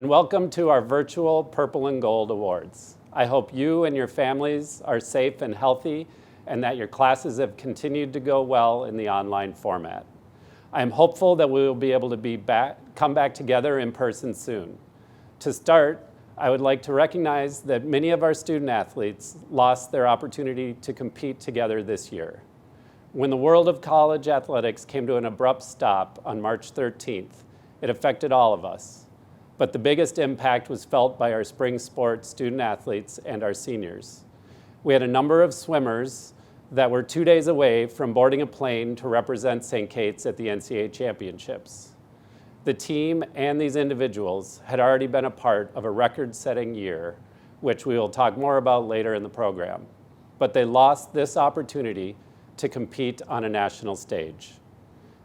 Welcome to our virtual Purple and Gold Awards. I hope you and your families are safe and healthy and that your classes have continued to go well in the online format. I am hopeful that we will be able to come back together in person soon. To start, I would like to recognize that many of our student athletes lost their opportunity to compete together this year. When the world of college athletics came to an abrupt stop on March 13th, it affected all of us. But the biggest impact was felt by our spring sports student athletes and our seniors. We had a number of swimmers that were 2 days away from boarding a plane to represent St. Kate's at the NCAA championships. The team and these individuals had already been a part of a record-setting year, which we will talk more about later in the program. But they lost this opportunity to compete on a national stage.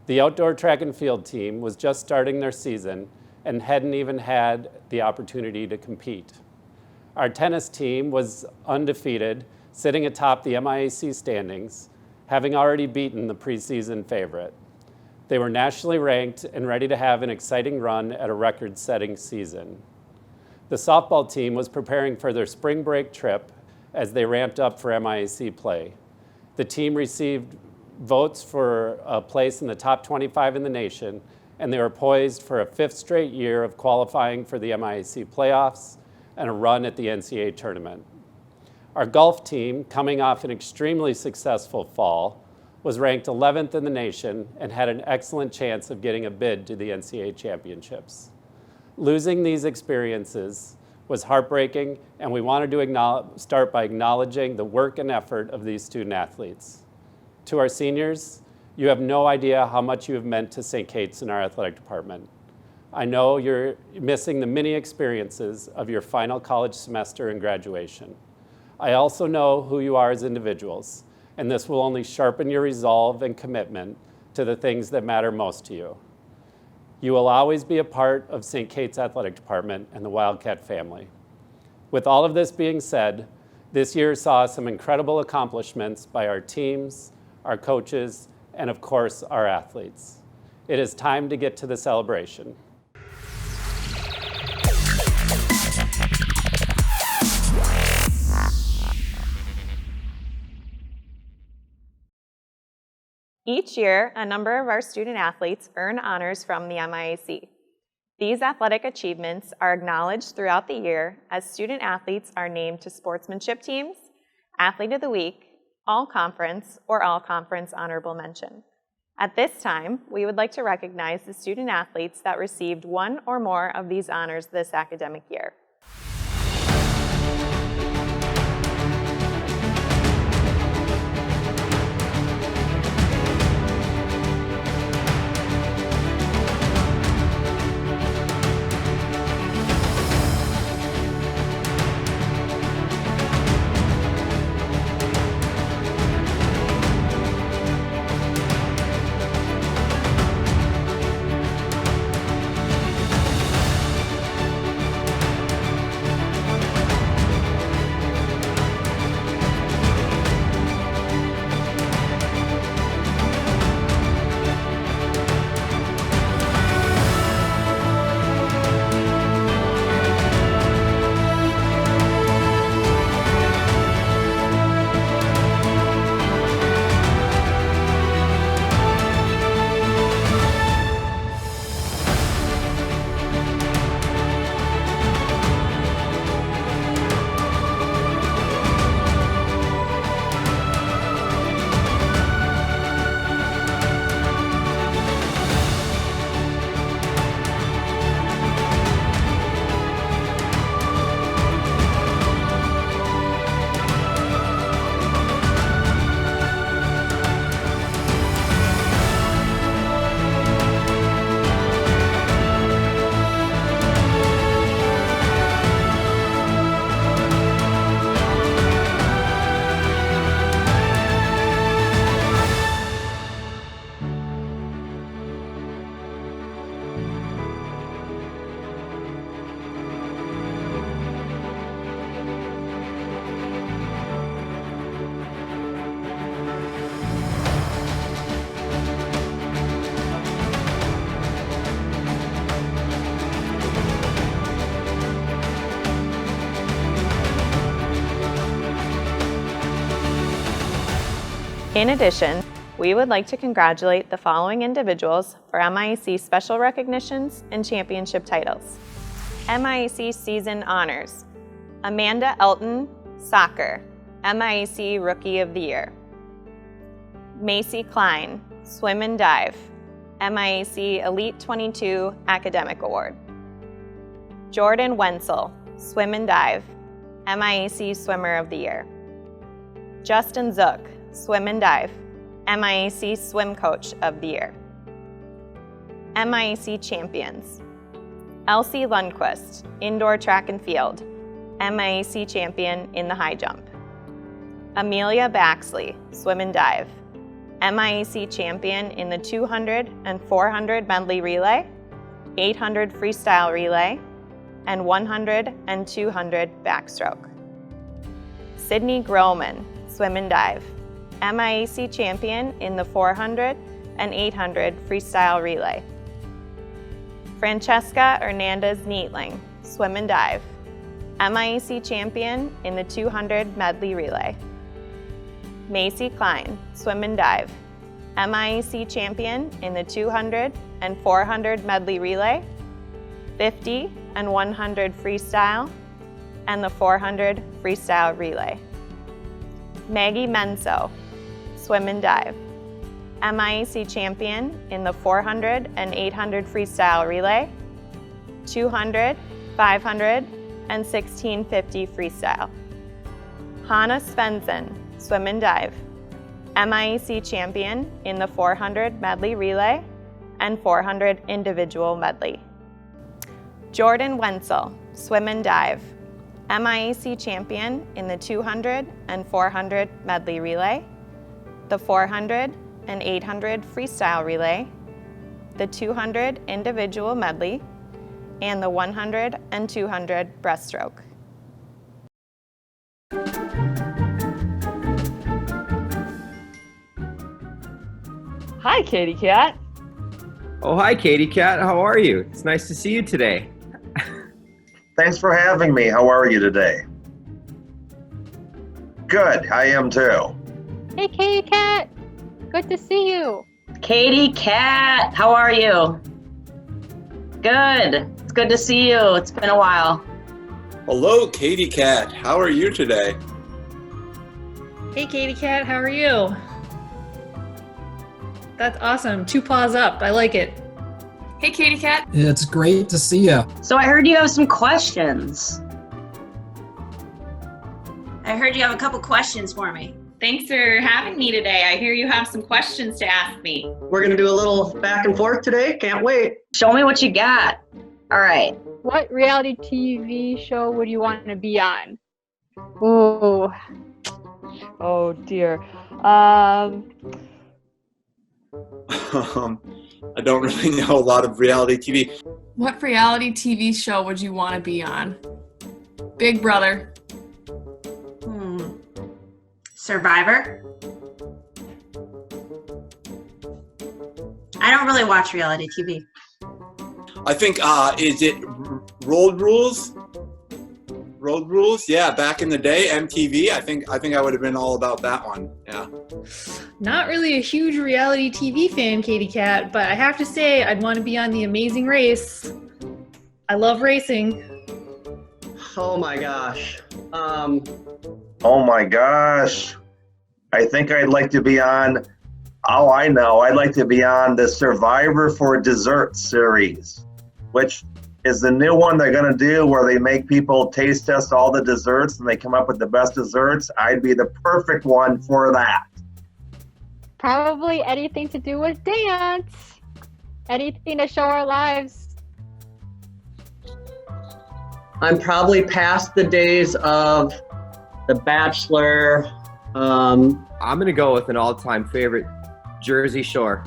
The outdoor track and field team was just starting their season and hadn't even had the opportunity to compete. Our tennis team was undefeated, sitting atop the MIAC standings, having already beaten the preseason favorite. They were nationally ranked and ready to have an exciting run at a record-setting season. The softball team was preparing for their spring break trip as they ramped up for MIAC play. The team received votes for a place in the top 25 in the nation, and they were poised for a 5th straight year of qualifying for the MIAC playoffs and a run at the NCAA tournament. Our golf team, coming off an extremely successful fall, was ranked 11th in the nation and had an excellent chance of getting a bid to the NCAA championships. Losing these experiences was heartbreaking, and we wanted to start by acknowledging the work and effort of these student athletes. To our seniors, you have no idea how much you have meant to St. Kate's in our athletic department. I know you're missing the many experiences of your final college semester and graduation. I also know who you are as individuals, and this will only sharpen your resolve and commitment to the things that matter most to you. You will always be a part of St. Kate's athletic department and the Wildcat family. With all of this being said, this year saw some incredible accomplishments by our teams, our coaches, and of course, our athletes. It is time to get to the celebration. Each year, a number of our student athletes earn honors from the MIAC. These athletic achievements are acknowledged throughout the year as student athletes are named to sportsmanship teams, Athlete of the Week, All-Conference, or All-Conference Honorable Mention. At this time, we would like to recognize the student athletes that received one or more of these honors this academic year. In addition, we would like to congratulate the following individuals for MIAC Special Recognitions and Championship titles. MIAC Season Honors: Amanda Elton, Soccer, MIAC Rookie of the Year. Macy Klein, Swim and Dive, MIAC Elite 22 Academic Award. Jordan Wenzel, Swim and Dive, MIAC Swimmer of the Year. Justin Zook, Swim and Dive, MIAC Swim Coach of the Year. MIAC Champions: Elsie Lundquist, Indoor Track and Field, MIAC Champion in the High Jump. Amelia Baxley, Swim and Dive, MIAC Champion in the 200 and 400 medley relay, 800 freestyle relay, and 100 and 200 backstroke. Sydney Groman, Swim and Dive, MIAC Champion in the 400 and 800 freestyle relay. Francesca Hernandez Neatling, Swim and Dive, MIAC Champion in the 200 medley relay. Macy Klein, Swim and Dive, MIAC Champion in the 200 and 400 medley relay, 50 and 100 freestyle, and the 400 freestyle relay. Maggie Menso, Swim and Dive, MIAC Champion in the 400 and 800 freestyle relay, 200, 500, and 1650 freestyle. Hannah Svensson, Swim and Dive, MIAC Champion in the 400 medley relay and 400 individual medley. Jordan Wenzel, Swim and Dive, MIAC Champion in the 200 and 400 medley relay, the 400 and 800 freestyle relay, the 200 individual medley, and the 100 and 200 breaststroke. Hi, Katie Cat. Oh, hi, Katie Cat. How are you? It's nice to see you today. Thanks for having me. How are you today? Good, I am too. Hey, Katie Cat. Good to see you. Katie Cat, how are you? Good. It's good to see you. It's been a while. Hello, Katie Cat. How are you today? Hey, Katie Cat. How are you? That's awesome. 2 paws up. I like it. Hey, Katie Cat. It's great to see you. So I heard you have some questions. I heard you have a couple questions for me. Thanks for having me today. I hear you have some questions to ask me. We're going to do a little back and forth today. Can't wait. Show me what you got. All right. What reality TV show would you want to be on? Ooh. Oh, dear. I don't really know a lot of reality TV. What reality TV show would you want to be on? Big Brother. Survivor. I don't really watch reality TV. I think, is it Road Rules? Road Rules? Yeah, back in the day, MTV. I think I would have been all about that one. Yeah. Not really a huge reality TV fan, Katie Cat, but I have to say I'd want to be on The Amazing Race. I love racing. Oh my gosh. Oh my gosh. I think I'd like to be on, oh, I know. I'd like to be on the Survivor for Dessert series, which is the new one they're going to do where they make people taste test all the desserts and they come up with the best desserts. I'd be the perfect one for that. Probably anything to do with dance. Anything to show our lives. I'm probably past the days of The Bachelor. I'm going to go with an all-time favorite, Jersey Shore.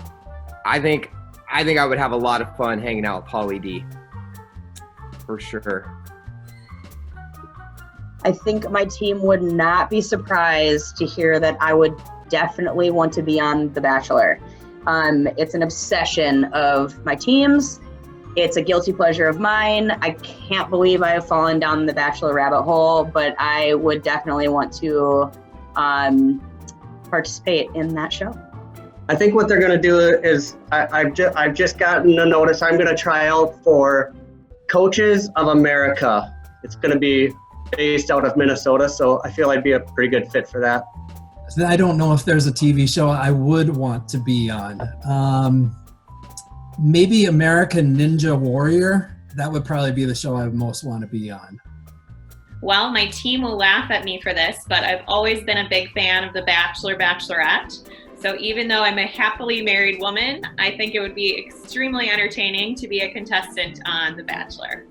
I think I would have a lot of fun hanging out with Pauly D. For sure. I think my team would not be surprised to hear that I would definitely want to be on The Bachelor. It's an obsession of my team's. It's a guilty pleasure of mine. I can't believe I have fallen down the Bachelor rabbit hole, but I would definitely want to participate in that show. I think what they're going to do is I've just gotten a notice. I'm going to try out for Coaches of America. It's going to be based out of Minnesota, so I feel I'd be a pretty good fit for that. I don't know if there's a TV show I would want to be on. Maybe American Ninja Warrior. That would probably be the show I would most want to be on. Well, my team will laugh at me for this, but I've always been a big fan of The Bachelor, Bachelorette. So even though I'm a happily married woman, I think it would be extremely entertaining to be a contestant on The Bachelor.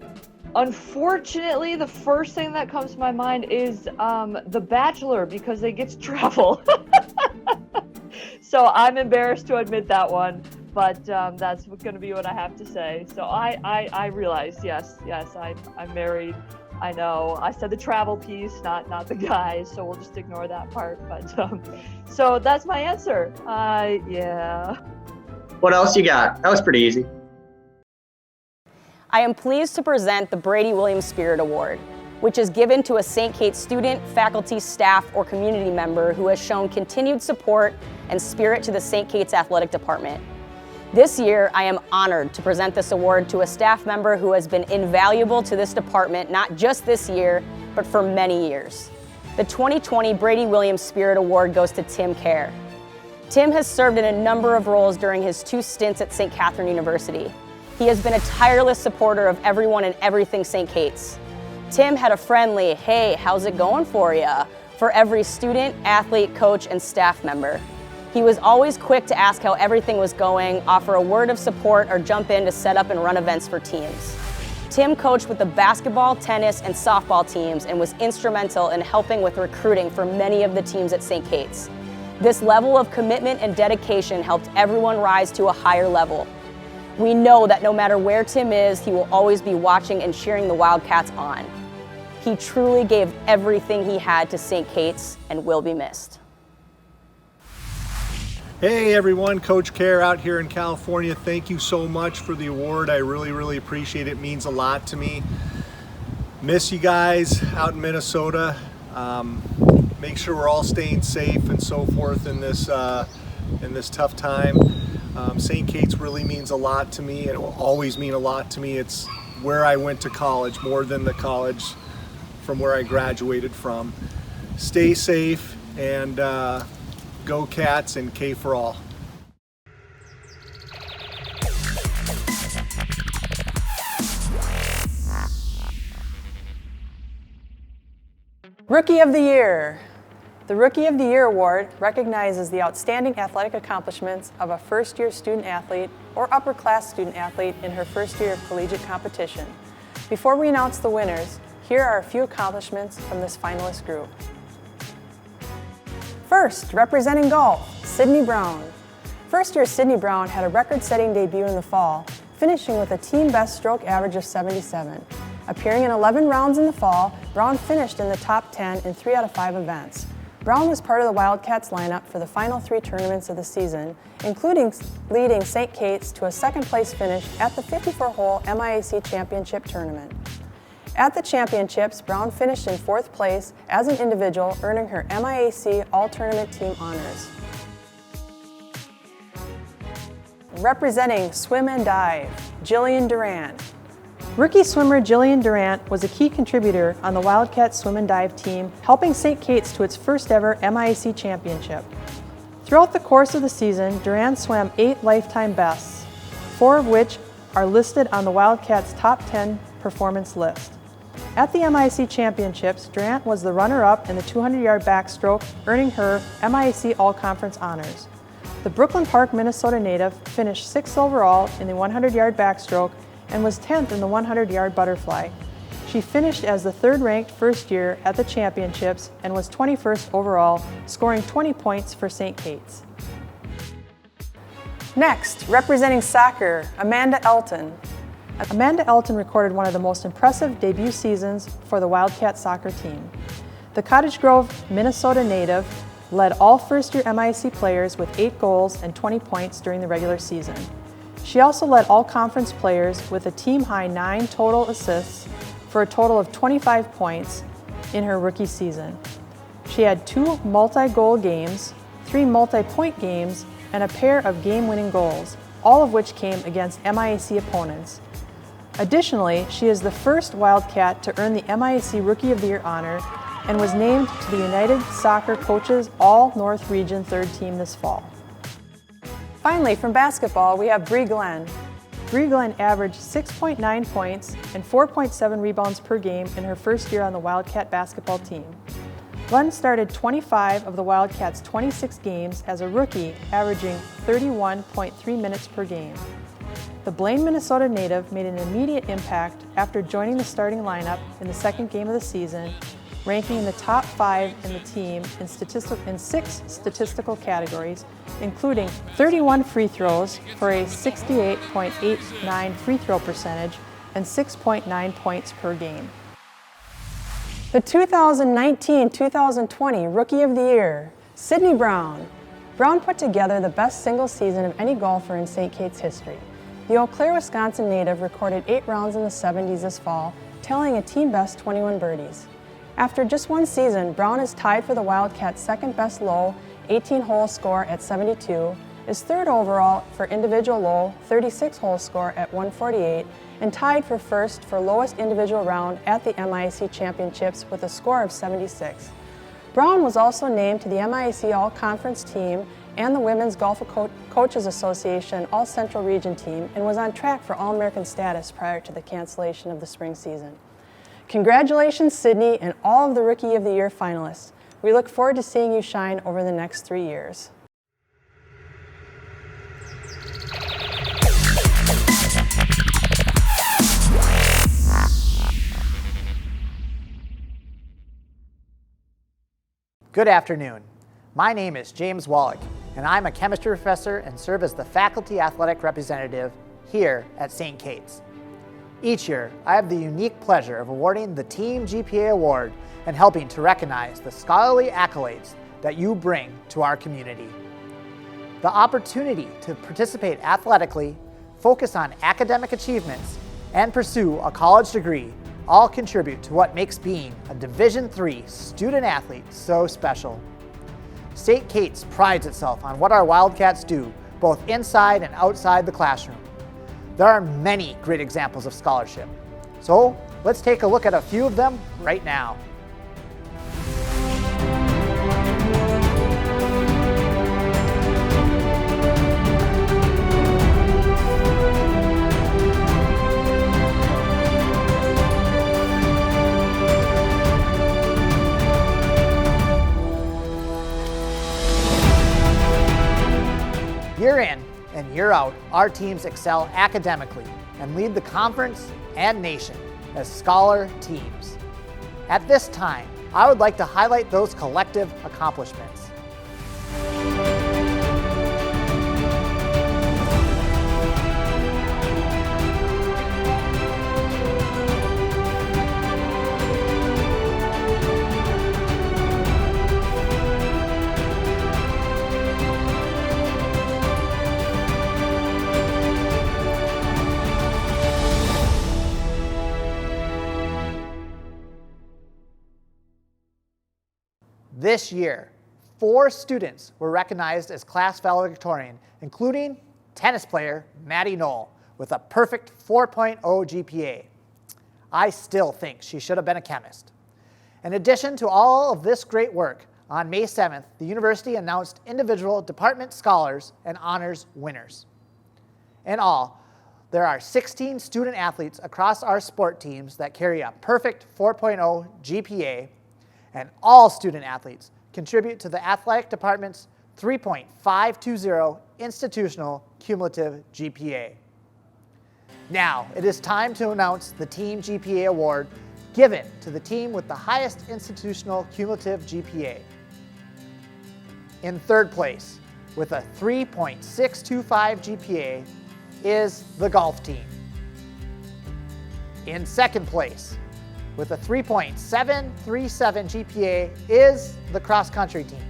Unfortunately, the first thing that comes to my mind is The Bachelor, because they get to travel. So I'm embarrassed to admit that one, but that's going to be what I have to say. So I realize, yes, I'm married. I know. I said the travel piece, not the guys, so we'll just ignore that part. But so that's my answer. Yeah. What else you got? That was pretty easy. I am pleased to present the Brady Williams Spirit Award, which is given to a St. Kate student, faculty, staff, or community member who has shown continued support and spirit to the St. Kate's Athletic Department. This year, I am honored to present this award to a staff member who has been invaluable to this department, not just this year, but for many years. The 2020 Brady Williams Spirit Award goes to Tim Kerr. Tim has served in a number of roles during his 2 stints at St. Catherine University. He has been a tireless supporter of everyone and everything St. Kate's. Tim had a friendly, "Hey, how's it going for ya?" for every student, athlete, coach, and staff member. He was always quick to ask how everything was going, offer a word of support, or jump in to set up and run events for teams. Tim coached with the basketball, tennis, and softball teams and was instrumental in helping with recruiting for many of the teams at St. Kate's. This level of commitment and dedication helped everyone rise to a higher level. We know that no matter where Tim is, he will always be watching and cheering the Wildcats on. He truly gave everything he had to St. Kate's and will be missed. Hey everyone, Coach Kerr out here in California. Thank you so much for the award. I really appreciate it. It means a lot to me. Miss you guys out in Minnesota. Make sure we're all staying safe and so forth in this tough time. St. Kate's really means a lot to me. It will always mean a lot to me. It's where I went to college, more than the college from where I graduated from. Stay safe and go Cats and K for all. Rookie of the Year. The Rookie of the Year award recognizes the outstanding athletic accomplishments of a first-year student athlete or upper-class student athlete in her first year of collegiate competition. Before we announce the winners, here are a few accomplishments from this finalist group. First, representing golf, Sydney Brown. First-year Sydney Brown had a record-setting debut in the fall, finishing with a team-best stroke average of 77. Appearing in 11 rounds in the fall, Brown finished in the top 10 in 3 out of 5 events. Brown was part of the Wildcats lineup for the final 3 tournaments of the season, including leading St. Kate's to a second-place finish at the 54-hole MIAC Championship Tournament. At the championships, Brown finished in 4th place as an individual, earning her MIAC All-Tournament Team honors. Representing swim and dive, Jillian Durant. Rookie swimmer Jillian Durant was a key contributor on the Wildcats swim and dive team, helping St. Kate's to its first ever MIAC championship. Throughout the course of the season, Durant swam 8 lifetime bests, 4 of which are listed on the Wildcats' top 10 performance list. At the MIAC championships, Durant was the runner-up in the 200-yard backstroke, earning her MIAC All-Conference honors. The Brooklyn Park, Minnesota native finished 6th overall in the 100-yard backstroke and was 10th in the 100-yard butterfly. She finished as the 3rd-ranked first year at the championships and was 21st overall, scoring 20 points for St. Kate's. Next, representing soccer, Amanda Elton. Amanda Elton recorded one of the most impressive debut seasons for the Wildcat soccer team. The Cottage Grove, Minnesota native led all first-year MIAC players with 8 goals and 20 points during the regular season. She also led all conference players with a team-high 9 total assists for a total of 25 points in her rookie season. She had 2 multi-goal games, 3 multi-point games, and a pair of game-winning goals, all of which came against MIAC opponents. Additionally, she is the first Wildcat to earn the MIAC Rookie of the Year honor and was named to the United Soccer Coaches All-North Region 3rd team this fall. Finally, from basketball, we have Bree Glenn. Bree Glenn averaged 6.9 points and 4.7 rebounds per game in her first year on the Wildcat basketball team. Glenn started 25 of the Wildcats' 26 games as a rookie, averaging 31.3 minutes per game. The Blaine, Minnesota native made an immediate impact after joining the starting lineup in the second game of the season, ranking in the top 5 in the team in 6 statistical categories, including 31 free throws for a 68.89 free throw percentage and 6.9 points per game. The 2019-2020 Rookie of the Year, Sydney Brown. Brown put together the best single season of any golfer in St. Kate's history. The Eau Claire, Wisconsin native recorded 8 rounds in the 70s this fall, tallying a team best 21 birdies. After just one season, Brown is tied for the Wildcats' second best low 18-hole score at 72, is third overall for individual low 36-hole score at 148, and tied for first for lowest individual round at the MIAC Championships with a score of 76. Brown was also named to the MIAC All-Conference team and the Women's Golf Coaches Association All-Central Region team and was on track for All-American status prior to the cancellation of the spring season. Congratulations, Sydney, and all of the Rookie of the Year finalists. We look forward to seeing you shine over the next 3 years. Good afternoon. My name is James Wallach, and I'm a chemistry professor and serve as the faculty athletic representative here at St. Kate's. Each year, I have the unique pleasure of awarding the Team GPA Award and helping to recognize the scholarly accolades that you bring to our community. The opportunity to participate athletically, focus on academic achievements, and pursue a college degree all contribute to what makes being a Division III student athlete so special. St. Kate's prides itself on what our Wildcats do, both inside and outside the classroom. There are many great examples of scholarship. So let's take a look at a few of them right now. Year in and year out, our teams excel academically and lead the conference and nation as scholar teams. At this time, I would like to highlight those collective accomplishments. This year, 4 students were recognized as class valedictorian, including tennis player Maddie Knoll with a perfect 4.0 GPA. I still think she should have been a chemist. In addition to all of this great work, on May 7th, the university announced individual department scholars and honors winners. In all, there are 16 student athletes across our sport teams that carry a perfect 4.0 GPA, and all student athletes contribute to the athletic department's 3.520 institutional cumulative GPA. Now, it is time to announce the Team GPA Award given to the team with the highest institutional cumulative GPA. In third place, with a 3.625 GPA, is the golf team. In second place, with a 3.737 GPA, is the cross-country team.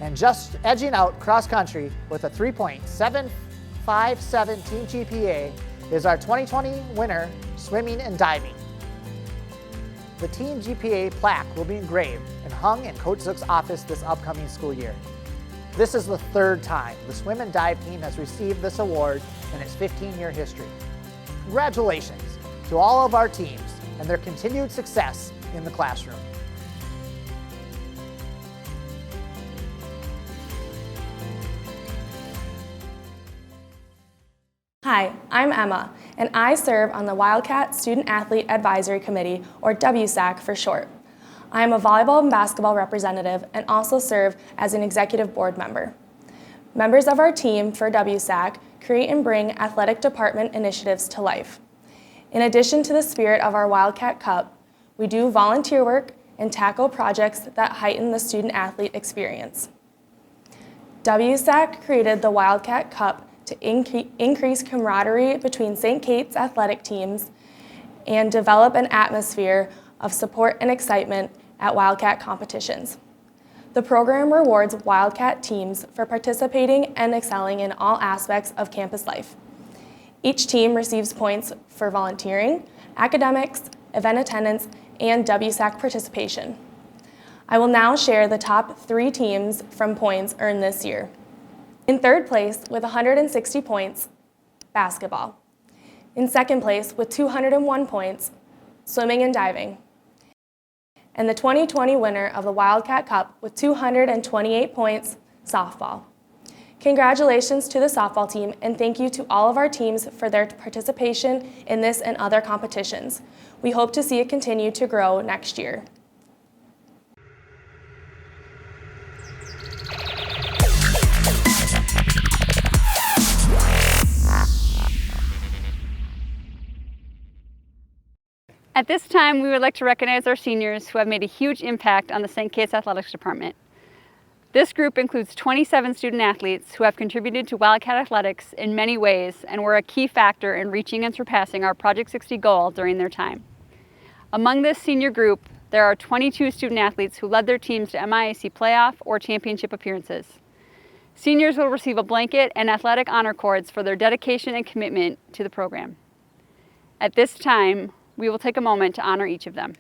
And just edging out cross-country with a 3.757 team GPA is our 2020 winner, swimming and diving. The Team GPA plaque will be engraved and hung in Coach Zook's office this upcoming school year. This is the third time the swim and dive team has received this award in its 15-year history. Congratulations to all of our teams and their continued success in the classroom. Hi, I'm Emma, and I serve on the Wildcat Student Athlete Advisory Committee, or WSAC for short. I am a volleyball and basketball representative and also serve as an executive board member. Members of our team for WSAC create and bring athletic department initiatives to life. In addition to the spirit of our Wildcat Cup, we do volunteer work and tackle projects that heighten the student athlete experience. WSAC created the Wildcat Cup to increase camaraderie between St. Kate's athletic teams and develop an atmosphere of support and excitement at Wildcat competitions. The program rewards Wildcat teams for participating and excelling in all aspects of campus life. Each team receives points for volunteering, academics, event attendance, and WSAC participation. I will now share the top 3 teams from points earned this year. In third place with 160 points, basketball. In second place with 201 points, swimming and diving. And the 2020 winner of the Wildcat Cup with 228 points, softball. Congratulations to the softball team, and thank you to all of our teams for their participation in this and other competitions. We hope to see it continue to grow next year. At this time, we would like to recognize our seniors who have made a huge impact on the St. Kate's Athletics Department. This group includes 27 student athletes who have contributed to Wildcat Athletics in many ways and were a key factor in reaching and surpassing our Project 60 goal during their time. Among this senior group, there are 22 student athletes who led their teams to MIAC playoff or championship appearances. Seniors will receive a blanket and athletic honor cords for their dedication and commitment to the program. At this time, we will take a moment to honor each of them.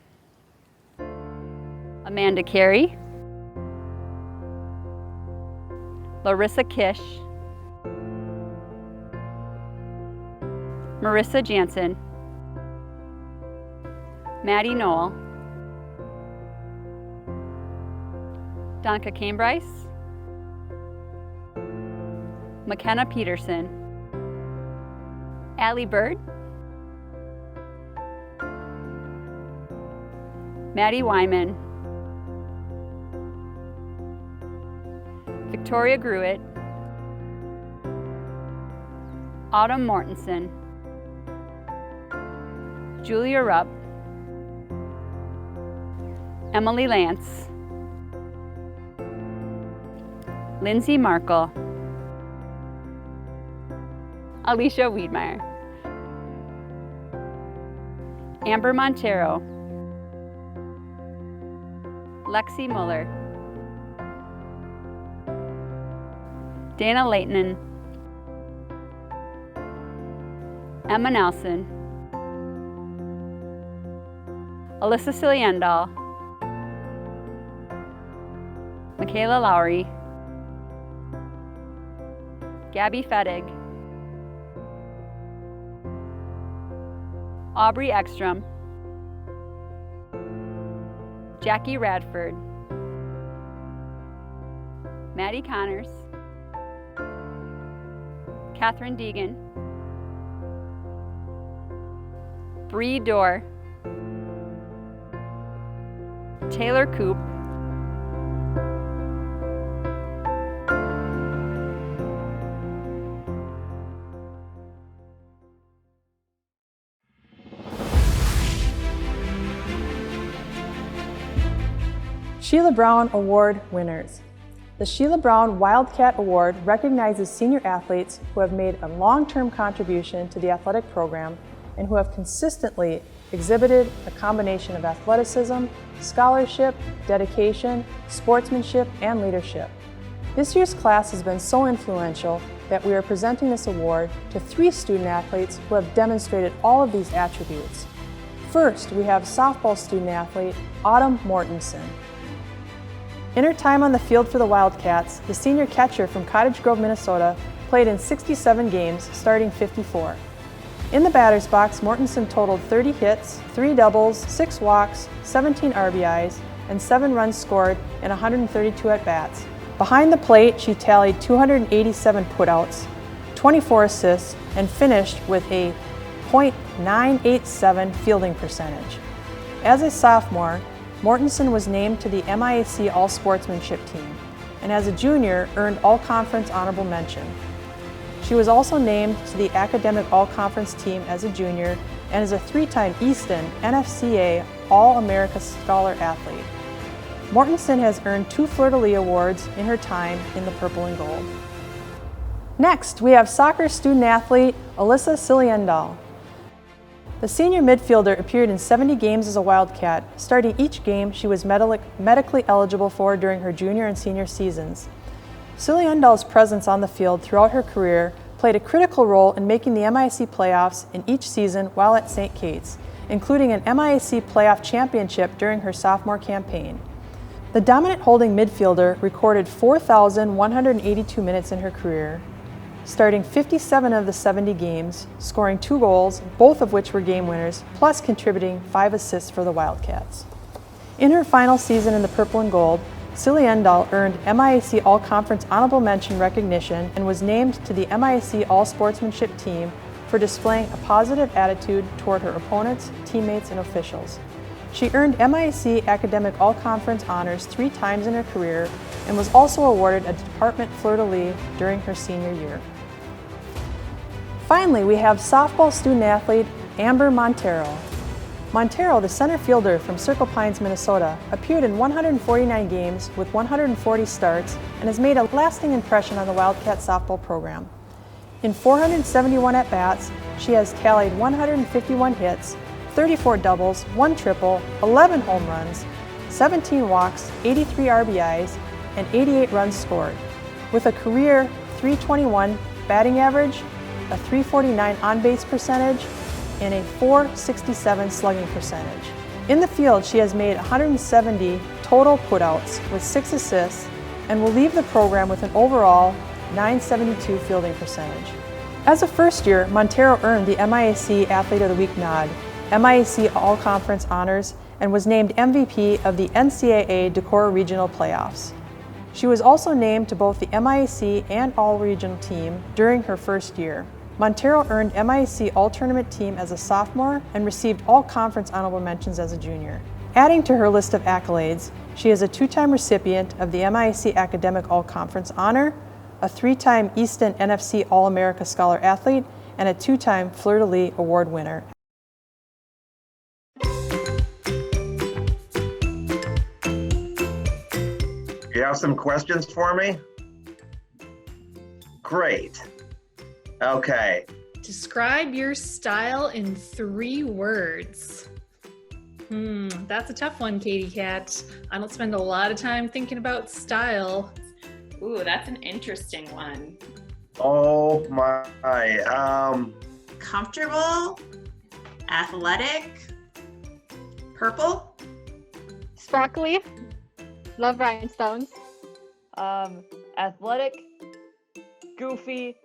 Amanda Carey, Larissa Kish, Marissa Jansen, Maddie Knoll, Donka Cambryce, McKenna Peterson, Allie Bird, Maddie Wyman, Victoria Gruitt, Autumn Mortensen, Julia Rupp, Emily Lance, Lindsay Markle, Alicia Wiedmeyer, Amber Montero, Lexi Muller, Dana Leighton, Emma Nelson, Alyssa Siliendal, Michaela Lowry, Gabby Fettig, Aubrey Ekstrom, Jackie Radford, Maddie Connors, Catherine Deegan, Bree Dorr, Taylor Coop, Sheila Brown Award winners. The Sheila Brown Wildcat Award recognizes senior athletes who have made a long-term contribution to the athletic program and who have consistently exhibited a combination of athleticism, scholarship, dedication, sportsmanship, and leadership. This year's class has been so influential that we are presenting this award to 3 student athletes who have demonstrated all of these attributes. First, we have softball student athlete Autumn Mortensen. In her time on the field for the Wildcats, the senior catcher from Cottage Grove, Minnesota, played in 67 games, starting 54. In the batter's box, Mortensen totaled 30 hits, 3 doubles, 6 walks, 17 RBIs, and 7 runs scored in 132 at-bats. Behind the plate, she tallied 287 putouts, 24 assists, and finished with a .987 fielding percentage. As a sophomore, Mortensen was named to the MIAC All-Sportsmanship team, and as a junior, earned All-Conference honorable mention. She was also named to the Academic All-Conference team as a junior and is a 3-time Easton NFCA All-America Scholar athlete. Mortensen has earned 2 FLEUR-DE-LIS awards in her time in the purple and gold. Next, we have soccer student athlete Alyssa Siliendal. The senior midfielder appeared in 70 games as a Wildcat, starting each game she was medically eligible for during her junior and senior seasons. Siliendal's presence on the field throughout her career played a critical role in making the MIAC playoffs in each season while at St. Kate's, including an MIAC playoff championship during her sophomore campaign. The dominant holding midfielder recorded 4,182 minutes in her career, starting 57 of the 70 games, scoring 2 goals, both of which were game winners, plus contributing 5 assists for the Wildcats. In her final season in the purple and gold, Siliendal earned MIAC All-Conference honorable mention recognition and was named to the MIAC All-Sportsmanship team for displaying a positive attitude toward her opponents, teammates, and officials. She earned MIAC Academic All-Conference honors 3 times in her career and was also awarded a Department FLEUR-DE-LIS during her senior year. Finally, we have softball student athlete Amber Montero. Montero, the center fielder from Circle Pines, Minnesota, appeared in 149 games with 140 starts and has made a lasting impression on the Wildcat softball program. In 471 at-bats, she has tallied 151 hits, 34 doubles, 1 triple, 11 home runs, 17 walks, 83 RBIs, and 88 runs scored, with a career .321 batting average, a .349 on-base percentage, and a .467 slugging percentage. In the field, she has made 170 total putouts with 6 assists and will leave the program with an overall .972 fielding percentage. As a first year, Montero earned the MIAC Athlete of the Week nod, MIAC All-Conference honors, and was named MVP of the NCAA Decorah Regional Playoffs. She was also named to both the MIAC and All-Regional team during her first year. Montero earned MIAC All-Tournament team as a sophomore and received All-Conference honorable mentions as a junior. Adding to her list of accolades, she is a 2-time recipient of the MIAC Academic All-Conference honor, a 3-time Easton NFC All-America Scholar athlete, and a 2-time FLEUR-DE-LIS award winner. You have some questions for me? Great. Okay. Describe your style in 3 words. That's a tough one, Katie Cat. I don't spend a lot of time thinking about style. Ooh, that's an interesting one. Oh my. Comfortable, athletic, purple, sparkly, love rhinestones, Athletic, goofy,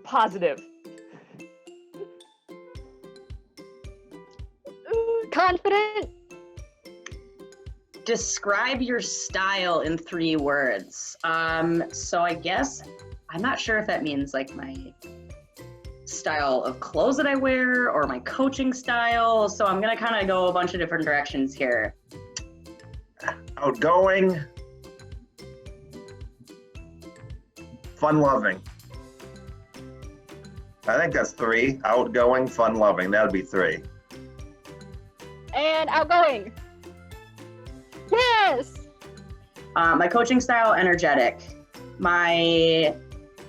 positive. confident. Describe your style in 3 words. So I guess, I'm not sure if that means like my style of clothes that I wear or my coaching style. So I'm gonna kind of go a bunch of different directions here. Outgoing, fun-loving. I think that's 3. Outgoing, fun-loving. That'd be 3. And outgoing. Yes! My coaching style, energetic. My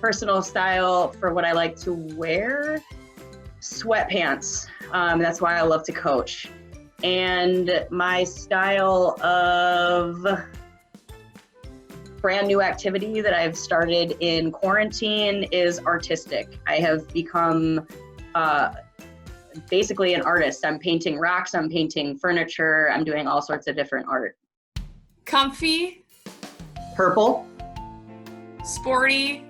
personal style for what I like to wear, sweatpants. That's why I love to coach. And my style of brand new activity that I've started in quarantine is artistic. I have become basically an artist. I'm painting rocks, I'm painting furniture, I'm doing all sorts of different art. Comfy. Purple. Sporty.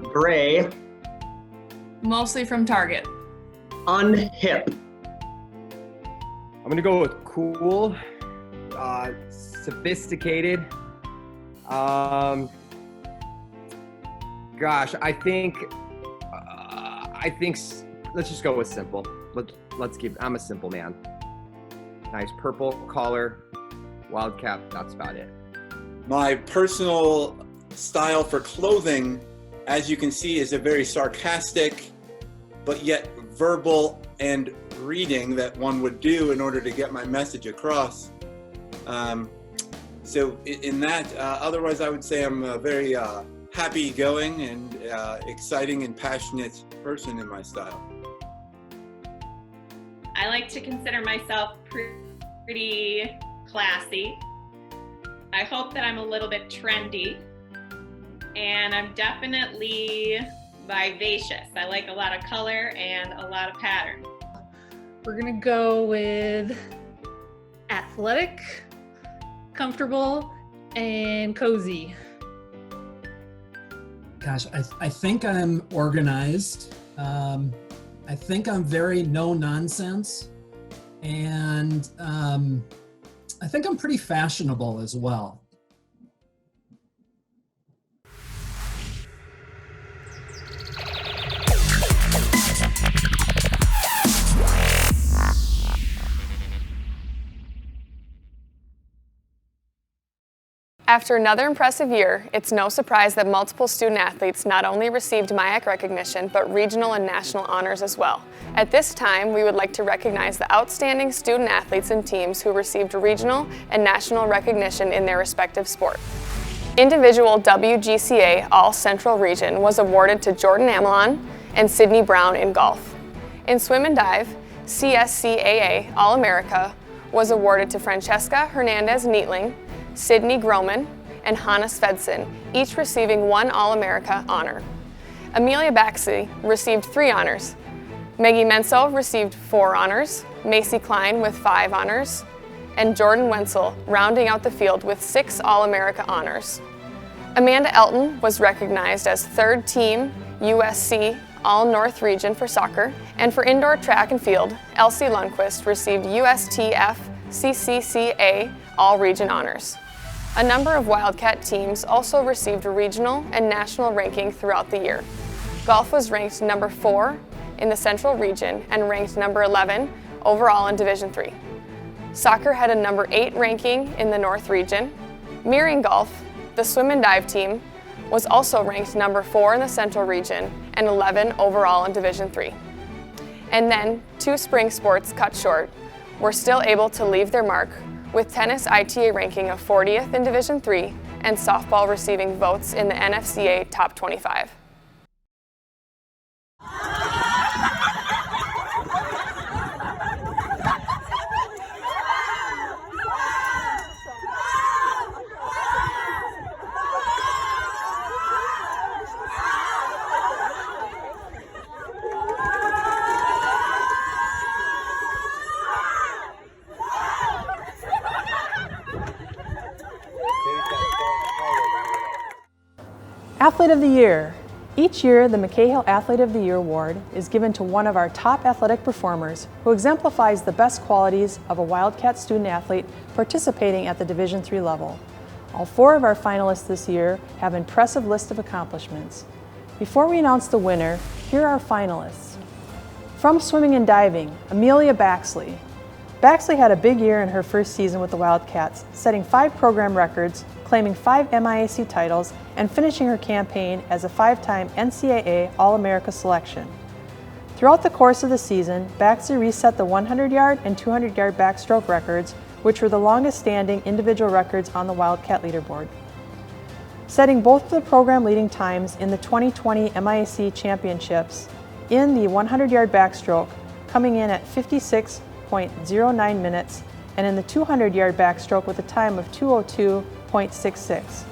Gray. Mostly from Target. Unhip. I'm gonna go with cool, sophisticated. Gosh, I think let's just go with simple. Let's keep. I'm a simple man. Nice purple collar, wildcat. That's about it. My personal style for clothing, as you can see, is a very sarcastic, but yet verbal and reading that one would do in order to get my message across. So in that, otherwise I would say I'm a very happy-going and exciting and passionate person in my style. I like to consider myself pretty classy. I hope that I'm a little bit trendy, and I'm definitely vivacious. I like a lot of color and a lot of pattern. We're gonna go with athletic, comfortable, and cozy. Gosh, I think I'm organized. I think I'm very no nonsense. And I think I'm pretty fashionable as well. After another impressive year, it's no surprise that multiple student athletes not only received MIAC recognition, but regional and national honors as well. At this time, we would like to recognize the outstanding student athletes and teams who received regional and national recognition in their respective sport. Individual WGCA All-Central Region was awarded to Jordan Amelon and Sydney Brown in golf. In swim and dive, CSCAA All-America was awarded to Francesca Hernandez Neatling, Sydney Groman, and Hannah Svedson, each receiving 1 All-America honor. Amelia Baxley received 3 honors. Maggie Menso received 4 honors, Macy Klein with 5 honors, and Jordan Wenzel rounding out the field with 6 All-America honors. Amanda Elton was recognized as 3rd Team USC All-North Region for soccer, and for indoor track and field, Elsie Lundquist received USTF CCCA All-Region honors. A number of Wildcat teams also received regional and national ranking throughout the year. Golf was ranked number 4 in the Central Region and ranked number 11 overall in Division III. Soccer had a number 8 ranking in the North Region. Mirroring golf, the swim and dive team was also ranked number 4 in the Central Region and 11 overall in Division III. And then 2 spring sports cut short were still able to leave their mark, with tennis ITA ranking of 40th in Division III and softball receiving votes in the NFCA Top 25. Athlete of the Year. Each year, the McCahill Athlete of the Year Award is given to one of our top athletic performers who exemplifies the best qualities of a Wildcat student athlete participating at the Division III level. All 4 of our finalists this year have an impressive list of accomplishments. Before we announce the winner, here are our finalists. From swimming and diving, Amelia Baxley. Baxley had a big year in her first season with the Wildcats, setting 5 program records, claiming 5 MIAC titles, and finishing her campaign as a 5-time NCAA All-America selection. Throughout the course of the season, Baxley reset the 100-yard and 200-yard backstroke records, which were the longest-standing individual records on the Wildcat leaderboard. Setting both of the program leading times in the 2020 MIAC Championships in the 100-yard backstroke, coming in at 56.09 minutes, and in the 200-yard backstroke with a time of 2:02.66.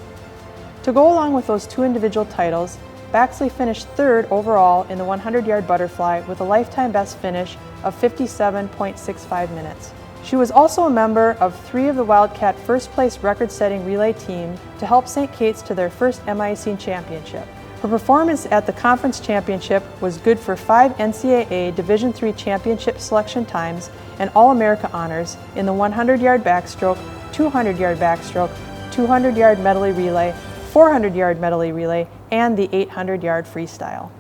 To go along with those 2 individual titles, Baxley finished 3rd overall in the 100-yard butterfly with a lifetime best finish of 57.65 minutes. She was also a member of 3 of the Wildcat first-place record-setting relay team to help St. Kate's to their first MIAC championship. Her performance at the conference championship was good for 5 NCAA Division III championship selection times and All-America honors in the 100-yard backstroke, 200-yard backstroke, 200-yard medley relay, 400-yard medley relay, and the 800-yard freestyle.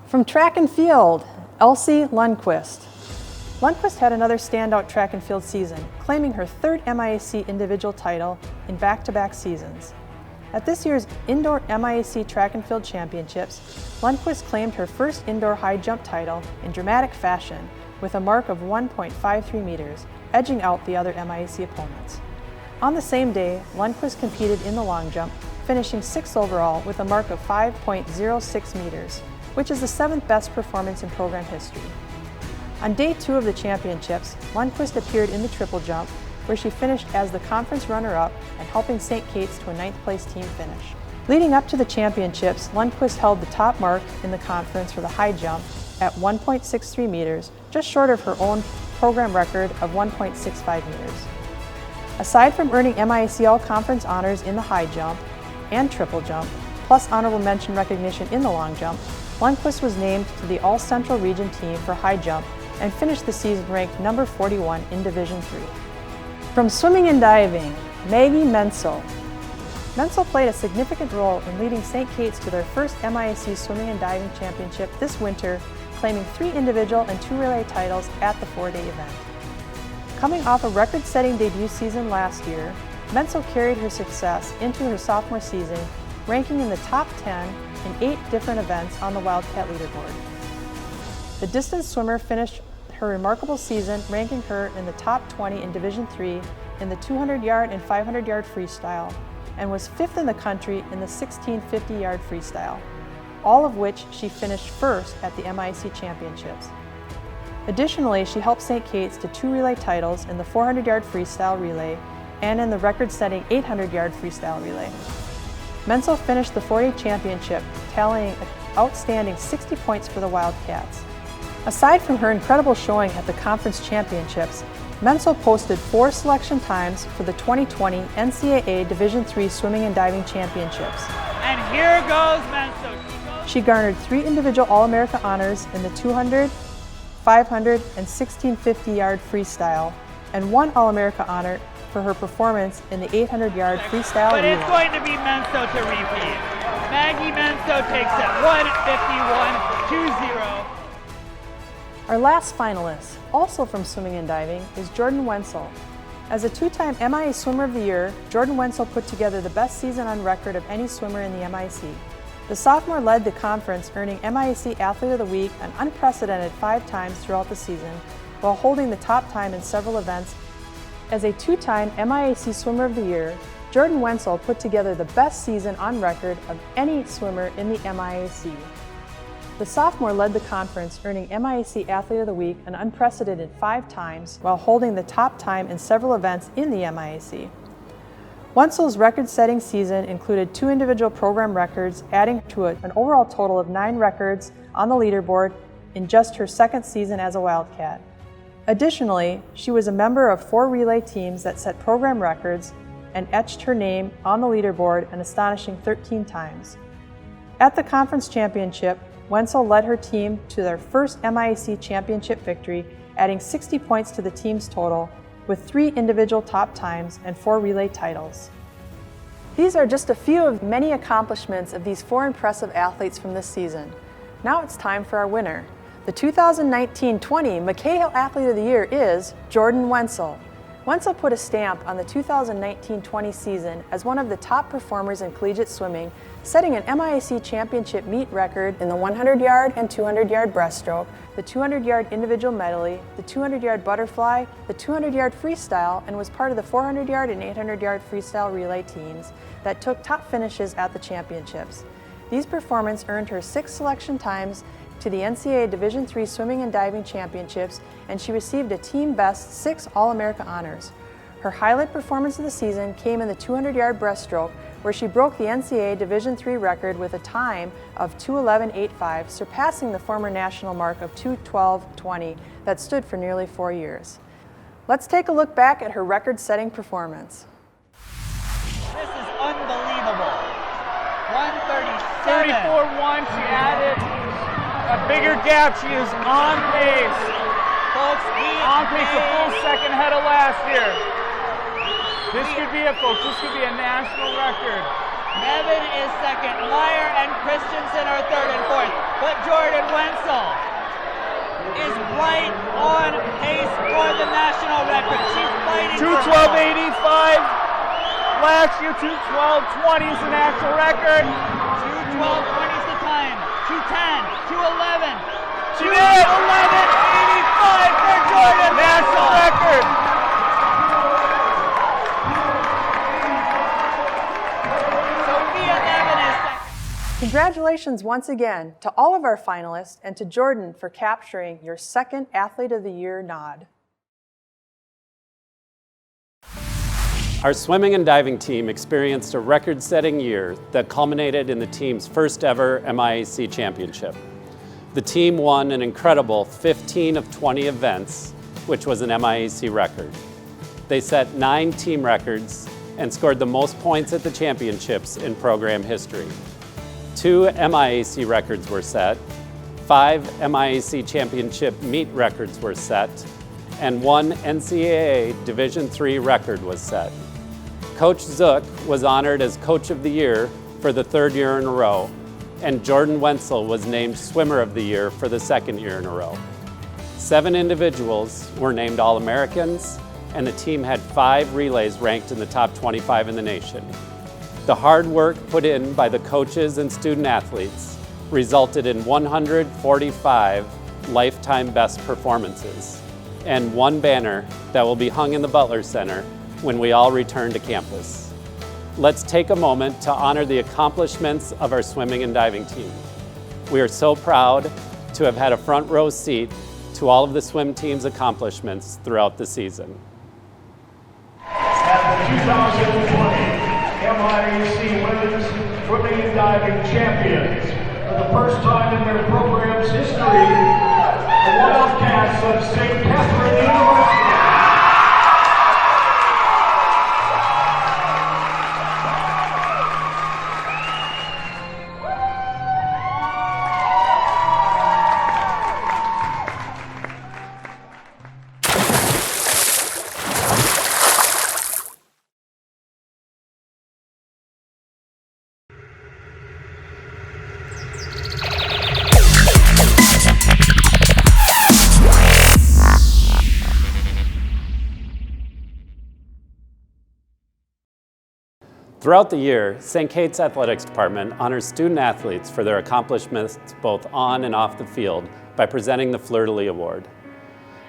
From track and field, Elsie Lundquist. Lundquist had another standout track and field season, claiming her 3rd MIAC individual title in back-to-back seasons. At this year's Indoor MIAC Track and Field Championships, Lundquist claimed her first indoor high jump title in dramatic fashion with a mark of 1.53 meters, edging out the other MIAC opponents. On the same day, Lundquist competed in the long jump, finishing 6th overall with a mark of 5.06 meters, which is the 7th best performance in program history. On day 2 of the championships, Lundquist appeared in the triple jump, where she finished as the conference runner-up and helping St. Kate's to a 9th place team finish. Leading up to the championships, Lundquist held the top mark in the conference for the high jump at 1.63 meters, just short of her own program record of 1.65 meters. Aside from earning MIAC All-Conference honors in the high jump and triple jump, plus honorable mention recognition in the long jump, Lundquist was named to the All-Central Region team for high jump and finished the season ranked number 41 in Division III. From swimming and diving, Maggie Menzel. Menzel played a significant role in leading St. Kate's to their first MIAC Swimming and Diving Championship this winter, claiming 3 individual and 2 relay titles at the 4-day event. Coming off a record-setting debut season last year, Menzel carried her success into her sophomore season, ranking in the top 10 in 8 different events on the Wildcat leaderboard. The distance swimmer finished her remarkable season, ranking her in the top 20 in Division III in the 200-yard and 500-yard freestyle, and was 5th in the country in the 1650-yard freestyle, all of which she finished 1st at the MIAC Championships. Additionally, she helped St. Kate's to 2 relay titles in the 400-yard freestyle relay and in the record-setting 800-yard freestyle relay. Menzel finished the 4-day championship, tallying an outstanding 60 points for the Wildcats. Aside from her incredible showing at the conference championships, Menzel posted 4 selection times for the 2020 NCAA Division III Swimming and Diving Championships. And here goes Menzel. She garnered 3 individual All-America honors in the 200, 500, and 1650-yard freestyle, and 1 All-America honor for her performance in the 800-yard freestyle relay. But it's going to be Menzel to repeat. Maggie Menzel takes it 151-20. Our last finalist, also from swimming and diving, is Jordan Wenzel. As a 2-time MIA Swimmer of the Year, Jordan Wenzel put together the best season on record of any swimmer in the MIAC. The sophomore led the conference, earning MIAC Athlete of the Week an unprecedented 5 times throughout the season, while holding the top time in several events. As a 2-time MIAC Swimmer of the Year, Jordan Wenzel put together the best season on record of any swimmer in the MIAC. The sophomore led the conference, earning MIAC Athlete of the Week an unprecedented 5 times, while holding the top time in several events in the MIAC. Wenzel's record-setting season included 2 individual program records, adding to an overall total of 9 records on the leaderboard in just her 2nd season as a Wildcat. Additionally, she was a member of 4 relay teams that set program records and etched her name on the leaderboard an astonishing 13 times. At the conference championship, Wenzel led her team to their first MIAC championship victory, adding 60 points to the team's total, with 3 individual top times and 4 relay titles. These are just a few of many accomplishments of these 4 impressive athletes from this season. Now it's time for our winner. The 2019-20 McCahill Athlete of the Year is Jordan Wenzel. Wenzel put a stamp on the 2019-20 season as one of the top performers in collegiate swimming, setting an MIAC championship meet record in the 100-yard and 200-yard breaststroke, the 200-yard individual medley, the 200-yard butterfly, the 200-yard freestyle, and was part of the 400-yard and 800-yard freestyle relay teams that took top finishes at the championships. These performances earned her 6 selection times to the NCAA Division III Swimming and Diving Championships, and she received a team best 6 All-America honors. Her highlight performance of the season came in the 200-yard breaststroke, where she broke the NCAA Division III record with a time of 2:11.85, surpassing the former national mark of 2:12.20 that stood for nearly 4 years. Let's take a look back at her record-setting performance. This is unbelievable. 137. 34-1. She added a bigger gap. She is on pace. Folks, on pace, a full second ahead of last year. This could be it, folks. This could be a national record. Evan is second. Meyer and Christensen are third and fourth. But Jordan Wenzel is right on pace for the national record. She's fighting 2:12.85. Last year, 2:12.20 is the national record. 2:12.20 is the time. 2:10, 2:11. 2:11.85 for Jordan. National record. Congratulations once again to all of our finalists and to Jordan for capturing your second Athlete of the Year nod. Our swimming and diving team experienced a record-setting year that culminated in the team's first ever MIAC championship. The team won an incredible 15 of 20 events, which was an MIAC record. They set 9 team records and scored the most points at the championships in program history. 2 MIAC records were set, 5 MIAC championship meet records were set, and 1 NCAA Division III record was set. Coach Zook was honored as Coach of the Year for the 3rd year in a row, and Jordan Wenzel was named Swimmer of the Year for the 2nd year in a row. 7 individuals were named All-Americans, and the team had 5 relays ranked in the top 25 in the nation. The hard work put in by the coaches and student athletes resulted in 145 lifetime best performances and 1 banner that will be hung in the Butler Center when we all return to campus. Let's take a moment to honor the accomplishments of our swimming and diving team. We are so proud to have had a front row seat to all of the swim team's accomplishments throughout the season. At the 2020 MIAC Women's Swimming and Diving Champions, for the first time in their program's history, the Wildcats of St. Catherine University. Throughout the year, St. Kate's Athletics Department honors student athletes for their accomplishments both on and off the field by presenting the FLEUR-DE-LIS Award.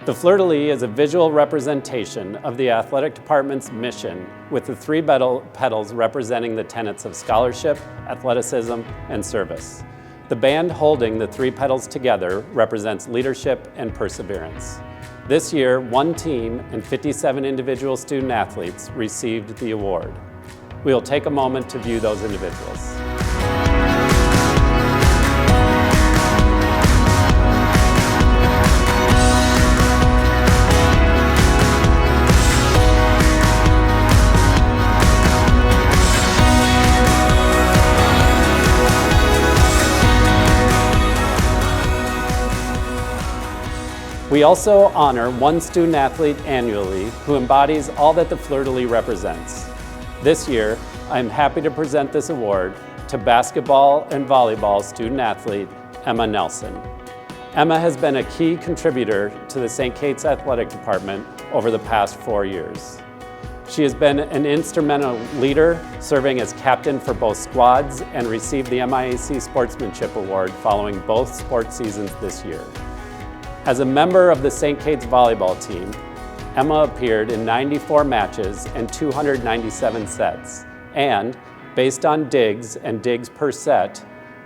The FLEUR-DE-LIS is a visual representation of the athletic department's mission, with the 3 petals representing the tenets of scholarship, athleticism, and service. The band holding the 3 petals together represents leadership and perseverance. This year, 1 team and 57 individual student athletes received the award. We will take a moment to view those individuals. We also honor 1 student athlete annually who embodies all that the FLEUR-DE-LIS represents. This year, I'm happy to present this award to basketball and volleyball student athlete Emma Nelson. Emma has been a key contributor to the St. Kate's Athletic Department over the past 4 years. She has been an instrumental leader, serving as captain for both squads and received the MIAC Sportsmanship Award following both sports seasons this year. As a member of the St. Kate's volleyball team, Emma appeared in 94 matches and 297 sets, and based on digs and digs per set,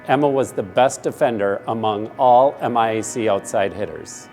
Emma was the best defender among all MIAC outside hitters.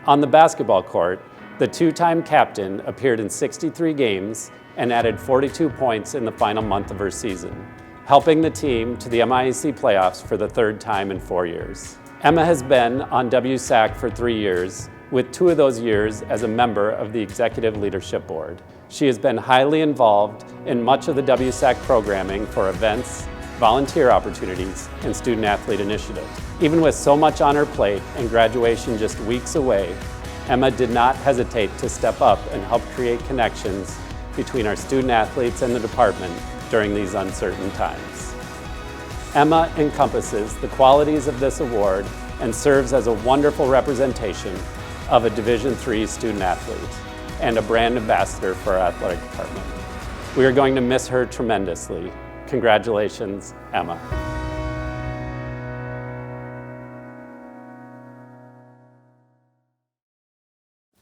On the basketball court, the 2-time captain appeared in 63 games and added 42 points in the final month of her season, helping the team to the MIAC playoffs for the 3rd time in 4 years. Emma has been on WSAC for 3 years, with 2 of those years as a member of the Executive Leadership Board. She has been highly involved in much of the WSAC programming for events, volunteer opportunities, and student-athlete initiatives. Even with so much on her plate and graduation just weeks away, Emma did not hesitate to step up and help create connections between our student-athletes and the department during these uncertain times. Emma encompasses the qualities of this award and serves as a wonderful representation of a Division III student-athlete and a brand ambassador for our athletic department. We are going to miss her tremendously. Congratulations, Emma.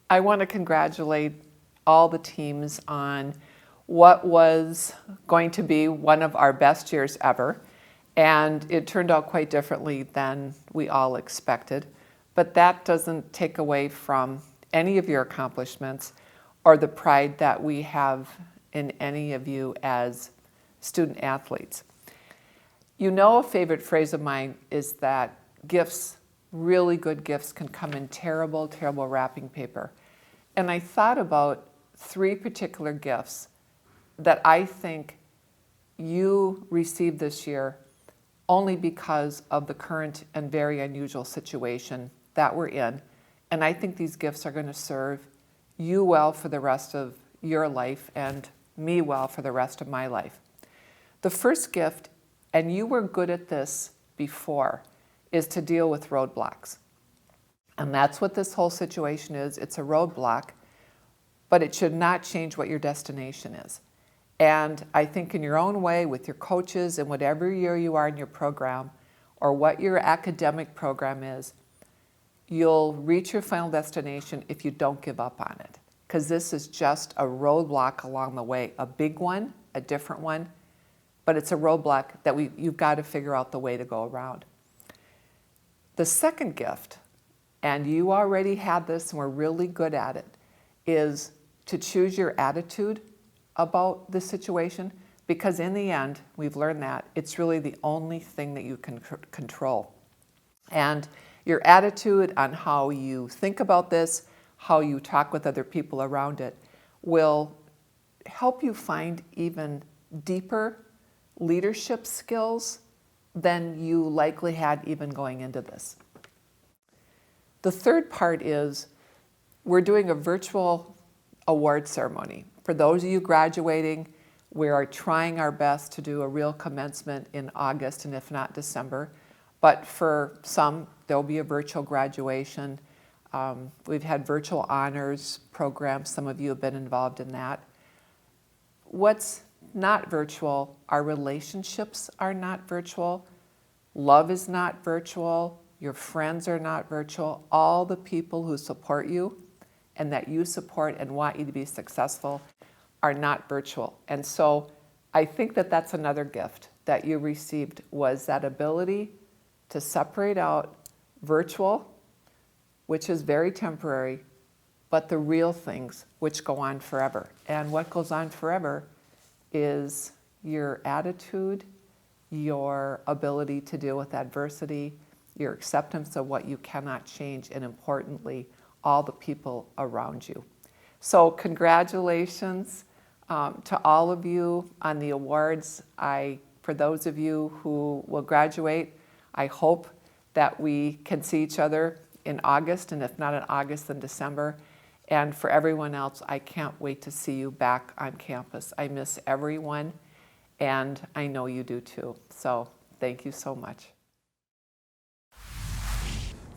I want to congratulate all the teams on what was going to be one of our best years ever. And it turned out quite differently than we all expected. But that doesn't take away from any of your accomplishments or the pride that we have in any of you as student athletes. You know, a favorite phrase of mine is that gifts, really good gifts, can come in terrible, terrible wrapping paper. And I thought about 3 particular gifts that I think you received this year only because of the current and very unusual situation that we're in. And I think these gifts are going to serve you well for the rest of your life and me well for the rest of my life. The first gift, and you were good at this before, is to deal with roadblocks. And that's what this whole situation is. It's a roadblock, but it should not change what your destination is. And I think in your own way, with your coaches and whatever year you are in your program, or what your academic program is, you'll reach your final destination if you don't give up on it. Because this is just a roadblock along the way, a big one, a different one, but it's a roadblock that you've got to figure out the way to go around. The second gift, and you already had this and we're really good at it, is to choose your attitude about the situation, because in the end, we've learned that it's really the only thing that you can control. And your attitude on how you think about this, how you talk with other people around it, will help you find even deeper leadership skills than you likely had even going into this. The third part is we're doing a virtual award ceremony. For those of you graduating, we are trying our best to do a real commencement in August and if not December. But for some, there'll be a virtual graduation. We've had virtual honors programs. Some of you have been involved in that. What's not virtual, our relationships are not virtual. Love is not virtual. Your friends are not virtual. All the people who support you and that you support and want you to be successful are not virtual. And so I think that that's another gift that you received, was that ability to separate out virtual, which is very temporary, but the real things which go on forever. And what goes on forever is your attitude, your ability to deal with adversity, your acceptance of what you cannot change, and importantly, all the people around you. So congratulations to all of you on the awards. For those of you who will graduate, I hope that we can see each other in August, and if not in August, then December. And for everyone else, I can't wait to see you back on campus. I miss everyone, and I know you do too. So thank you so much.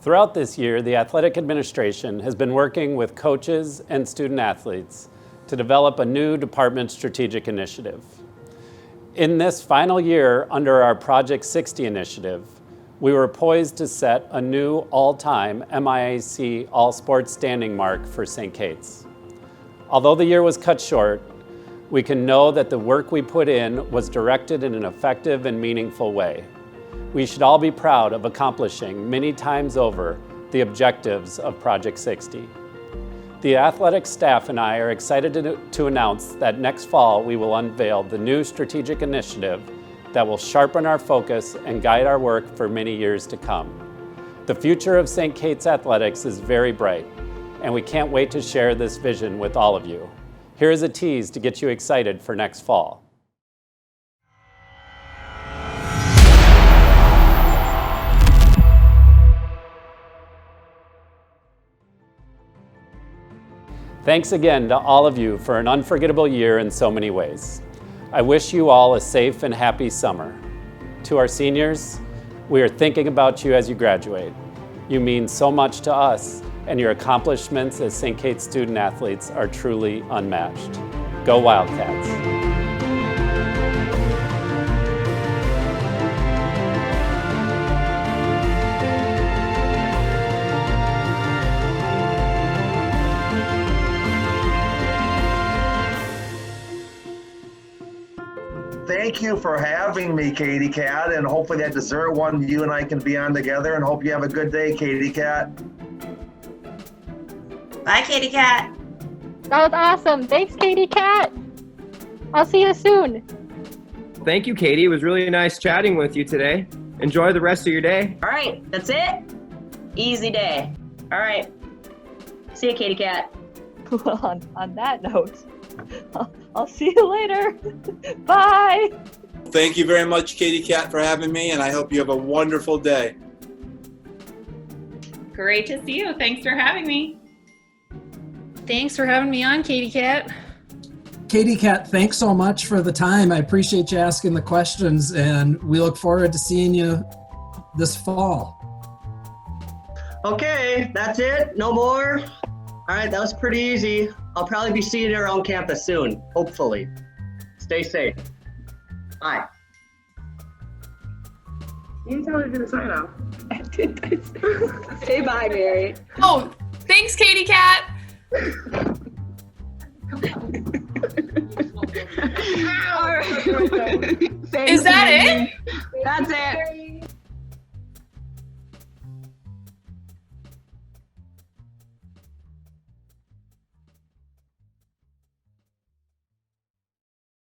Throughout this year, the athletic administration has been working with coaches and student athletes to develop a new department strategic initiative. In this final year under our Project 60 initiative, we were poised to set a new all-time MIAC all-sports standing mark for St. Kate's. Although the year was cut short, we can know that the work we put in was directed in an effective and meaningful way. We should all be proud of accomplishing many times over the objectives of Project 60. The athletic staff and I are excited to announce that next fall we will unveil the new strategic initiative that will sharpen our focus and guide our work for many years to come. The future of St. Kate's athletics is very bright, and we can't wait to share this vision with all of you. Here is a tease to get you excited for next fall. Thanks again to all of you for an unforgettable year in so many ways. I wish you all a safe and happy summer. To our seniors, we are thinking about you as you graduate. You mean so much to us, and your accomplishments as St. Kate's student athletes are truly unmatched. Go Wildcats! Thank you for having me, Katie Cat, and hopefully that dessert one you and I can be on together, and hope you have a good day, Katie Cat. Bye, Katie Cat. That was awesome. Thanks, Katie Cat. I'll see you soon. Thank you, Katie. It was really nice chatting with you today. Enjoy the rest of your day. All right, that's it. Easy day. All right. See you, Katie Cat. Well, on that note, I'll see you later. Bye. Thank you very much, Katie Cat, for having me, and I hope you have a wonderful day. Great to see you. Thanks for having me. Thanks for having me on, Katie Cat. Katie Cat, thanks so much for the time. I appreciate you asking the questions, and we look forward to seeing you this fall. Okay, that's it. No more. All right, that was pretty easy. I'll probably be seeing you around campus soon, hopefully. Stay safe. Bye. You tell her to do the sign off. Say bye, Mary. Oh, thanks, Katie Cat. All right. Is that it? That's it.